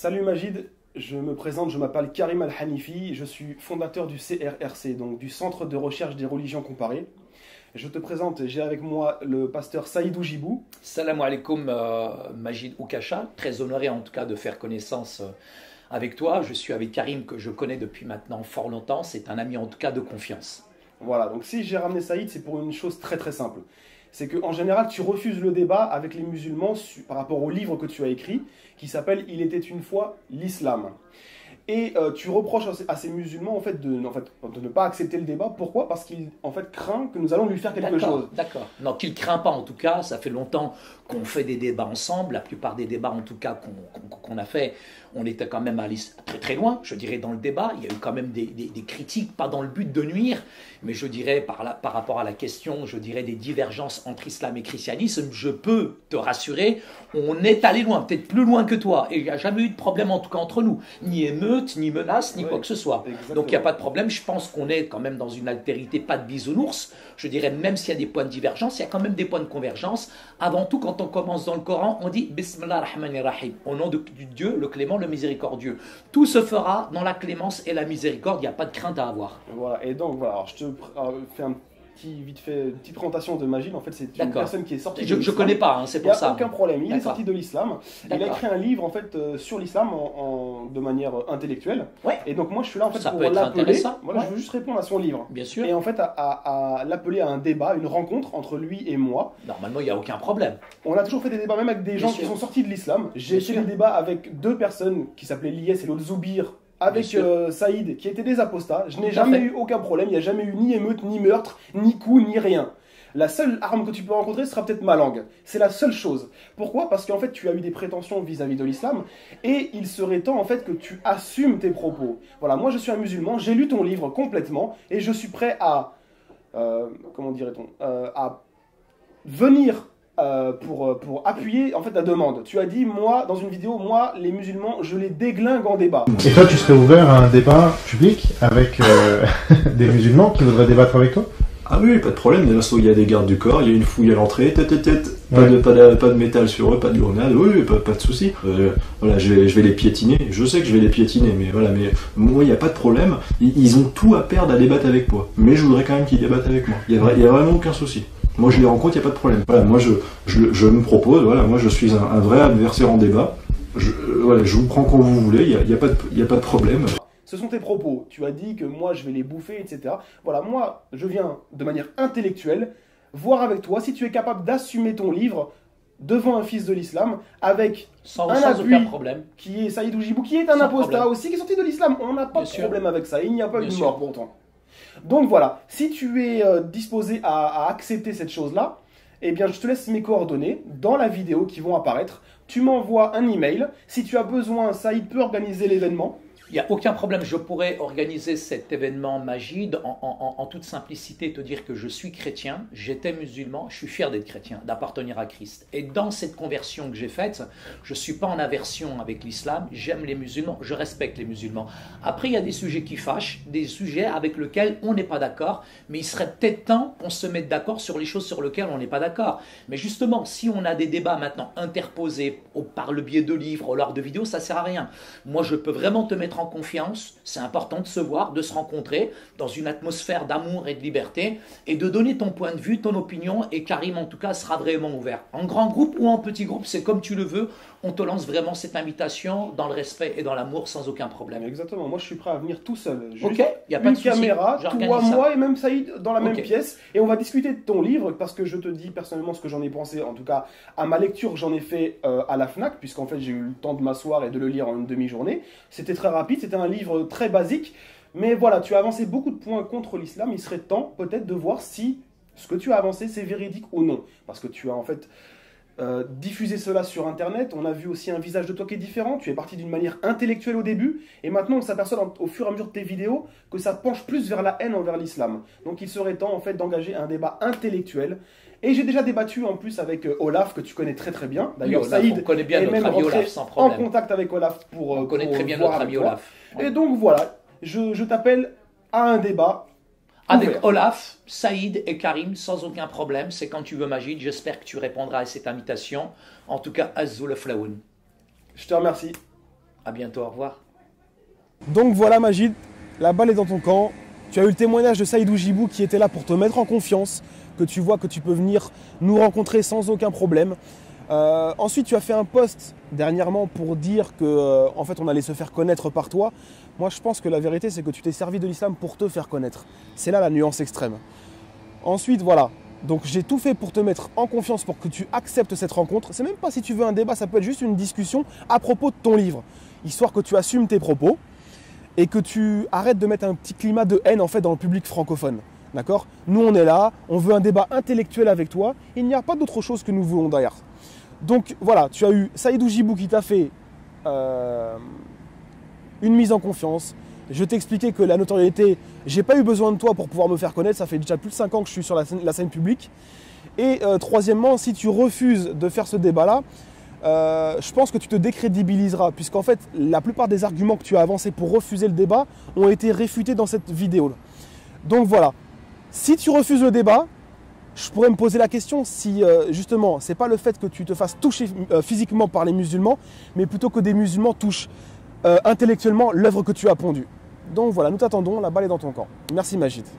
Salut Majid, je me présente, je m'appelle Karim Al-Hanifi, je suis fondateur du CRRC, donc du Centre de recherche des religions comparées. Je te présente, j'ai avec moi le pasteur Saïd Oujibou. Salam alaikum Majid Oukasha, très honoré en tout cas de faire connaissance avec toi. Je suis avec Karim que je connais depuis maintenant fort longtemps, c'est un ami en tout cas de confiance. Voilà, donc si j'ai ramené Saïd, c'est pour une chose très très simple. C'est qu'en général, tu refuses le débat avec les musulmans par rapport au livre que tu as écrit, qui s'appelle « Il était une fois l'islam ». Et tu reproches à ces musulmans en fait, de ne pas accepter le débat. Pourquoi? Parce qu'il en fait, craint que nous allons lui faire quelque chose. D'accord. Non, qu'il ne craint pas en tout cas. Ça fait longtemps qu'on fait des débats ensemble. La plupart des débats en tout cas qu'on a fait, on était quand même allé très très loin, je dirais, dans le débat. Il y a eu quand même des critiques, pas dans le but de nuire, mais je dirais par rapport à la question, je dirais, des divergences entre islam et christianisme, je peux te rassurer, on est allé loin, peut-être plus loin que toi. Et il n'y a jamais eu de problème en tout cas entre nous. Ni émeute, ni menace, ni quoi que ce soit. Exactement. Donc il n'y a pas de problème. Je pense qu'on est quand même dans une altérité, pas de bisounours. Je dirais, même s'il y a des points de divergence, il y a quand même des points de convergence. Avant tout, quand on commence dans le Coran, on dit Bismillah ar-Rahman ar-Rahim, au nom du Dieu, le clément, le miséricordieux. Tout se fera dans la clémence et la miséricorde, il n'y a pas de crainte à avoir. Voilà, et donc voilà, alors, je te fais une petite présentation de Majid. En fait, c'est une personne qui est sortie de l'islam. Je ne connais pas, hein, c'est pour ça. Il n'y a aucun problème, il est sorti de l'islam. Il a écrit un livre en fait, sur l'islam de manière intellectuelle. Ouais. Et donc moi je suis là en fait ça pour peut être l'appeler. intéressant. Voilà, je veux juste répondre à son livre. Bien sûr. Et en fait à l'appeler à un débat, une rencontre entre lui et moi. Normalement, il n'y a aucun problème. On a toujours fait des débats même avec des gens qui sont sortis de l'islam. J'ai fait des débats avec deux personnes qui s'appelaient Lies et l'autre Zoubir. Avec Saïd, qui étaient des apostats. Je n'ai jamais eu aucun problème, il n'y a jamais eu ni émeute, ni meurtre, ni coup, ni rien. La seule arme que tu peux rencontrer sera peut-être ma langue. C'est la seule chose. Pourquoi? Parce qu'en fait, tu as eu des prétentions vis-à-vis de l'islam, et il serait temps en fait que tu assumes tes propos. Voilà, moi je suis un musulman, j'ai lu ton livre complètement, et je suis prêt à... comment dirait-on à venir... pour appuyer en fait ta demande. Tu as dit, moi, dans une vidéo, moi, les musulmans, je les déglingue en débat. Et toi, tu serais ouvert à un débat public avec des musulmans qui voudraient débattre avec toi? Ah oui, pas de problème. De toute façon, il y a des gardes du corps, il y a une fouille à l'entrée, tête. Pas de métal sur eux, pas de grenade. Oui, pas de souci. Voilà, je vais les piétiner. Je sais que je vais les piétiner, mais voilà, mais moi, il n'y a pas de problème. Ils ont tout à perdre à débattre avec moi. Mais je voudrais quand même qu'ils débattent avec moi. Il y a vraiment aucun souci. Moi, je les rencontre, il n'y a pas de problème. Voilà, moi, je me propose, voilà, moi, je suis un vrai adversaire en débat. Je vous prends quand vous voulez, il y a pas de problème. Ce sont tes propos. Tu as dit que moi, je vais les bouffer, etc. Voilà, moi, je viens de manière intellectuelle voir avec toi si tu es capable d'assumer ton livre devant un fils de l'islam avec sans appui aucun problème. Qui est Saïd Oujibou, qui est un apostat aussi, qui est sorti de l'islam. On n'a pas de problème avec ça. Il n'y a pas eu de mort pourtant. Donc voilà, si tu es disposé à accepter cette chose-là, eh bien je te laisse mes coordonnées dans la vidéo qui vont apparaître. Tu m'envoies un email. Si tu as besoin, Saïd peut organiser l'événement. Il n'y a aucun problème, je pourrais organiser cet événement Majid en toute simplicité, te dire que je suis chrétien, j'étais musulman, je suis fier d'être chrétien, d'appartenir à Christ. Et dans cette conversion que j'ai faite, je ne suis pas en aversion avec l'islam, j'aime les musulmans, je respecte les musulmans. Après, il y a des sujets qui fâchent, des sujets avec lesquels on n'est pas d'accord, mais il serait peut-être temps qu'on se mette d'accord sur les choses sur lesquelles on n'est pas d'accord. Mais justement, si on a des débats maintenant interposés par le biais de livres ou lors de vidéos, ça ne sert à rien. Moi, je peux vraiment te mettre en confiance, c'est important de se voir, de se rencontrer dans une atmosphère d'amour et de liberté et de donner ton point de vue, ton opinion, et Karim en tout cas sera vraiment ouvert. En grand groupe ou en petit groupe, c'est comme tu le veux, on te lance vraiment cette invitation dans le respect et dans l'amour sans aucun problème. Exactement, moi je suis prêt à venir tout seul. Ok, il n'y a pas de souci. Une caméra, toi, moi et même Saïd dans la même pièce, et on va discuter de ton livre, parce que je te dis personnellement ce que j'en ai pensé, en tout cas à ma lecture j'en ai fait à la FNAC, puisqu'en fait j'ai eu le temps de m'asseoir et de le lire en une demi-journée. C'était très rapide, c'était un livre très basique, mais voilà, tu as avancé beaucoup de points contre l'islam, il serait temps peut-être de voir si ce que tu as avancé c'est véridique ou non, parce que tu as en fait diffusé cela sur internet, on a vu aussi un visage de toi qui est différent, tu es parti d'une manière intellectuelle au début, et maintenant on s'aperçoit au fur et à mesure de tes vidéos que ça penche plus vers la haine envers l'islam. Donc il serait temps en fait d'engager un débat intellectuel. Et j'ai déjà débattu en plus avec Olaf, que tu connais très très bien. D'ailleurs, oui, Saïd on connaît bien notre ami Olaf, sans en problème. contact avec Olaf pour on connaît très bien voir notre ami Olaf. Et donc voilà, je t'appelle à un débat. Avec ouvert. Olaf, Saïd et Karim, sans aucun problème. C'est quand tu veux, Majid. J'espère que tu répondras à cette invitation. En tout cas, Azul Flaoun. Je te remercie. À bientôt, au revoir. Donc voilà Majid, la balle est dans ton camp. Tu as eu le témoignage de Saïd Oujibou qui était là pour te mettre en confiance, que tu vois que tu peux venir nous rencontrer sans aucun problème. Ensuite, tu as fait un post dernièrement pour dire que en fait, on allait se faire connaître par toi. Moi, je pense que la vérité, c'est que tu t'es servi de l'islam pour te faire connaître. C'est là la nuance extrême. Ensuite, voilà. Donc, j'ai tout fait pour te mettre en confiance, pour que tu acceptes cette rencontre. C'est même pas si tu veux un débat, ça peut être juste une discussion à propos de ton livre, histoire que tu assumes tes propos et que tu arrêtes de mettre un petit climat de haine en fait dans le public francophone. D'accord ? Nous, on est là, on veut un débat intellectuel avec toi. Il n'y a pas d'autre chose que nous voulons derrière. Donc voilà, tu as eu Saïd Oujibou qui t'a fait une mise en confiance. Je t'ai expliqué que la notoriété, j'ai pas eu besoin de toi pour pouvoir me faire connaître. Ça fait déjà plus de 5 ans que je suis sur la scène publique. Et troisièmement, si tu refuses de faire ce débat-là, je pense que tu te décrédibiliseras. Puisqu'en fait, la plupart des arguments que tu as avancés pour refuser le débat ont été réfutés dans cette vidéo. Donc voilà, si tu refuses le débat, je pourrais me poser la question si justement, c'est pas le fait que tu te fasses toucher physiquement par les musulmans, mais plutôt que des musulmans touchent intellectuellement l'œuvre que tu as pondue. Donc voilà, nous t'attendons, la balle est dans ton camp. Merci Majid.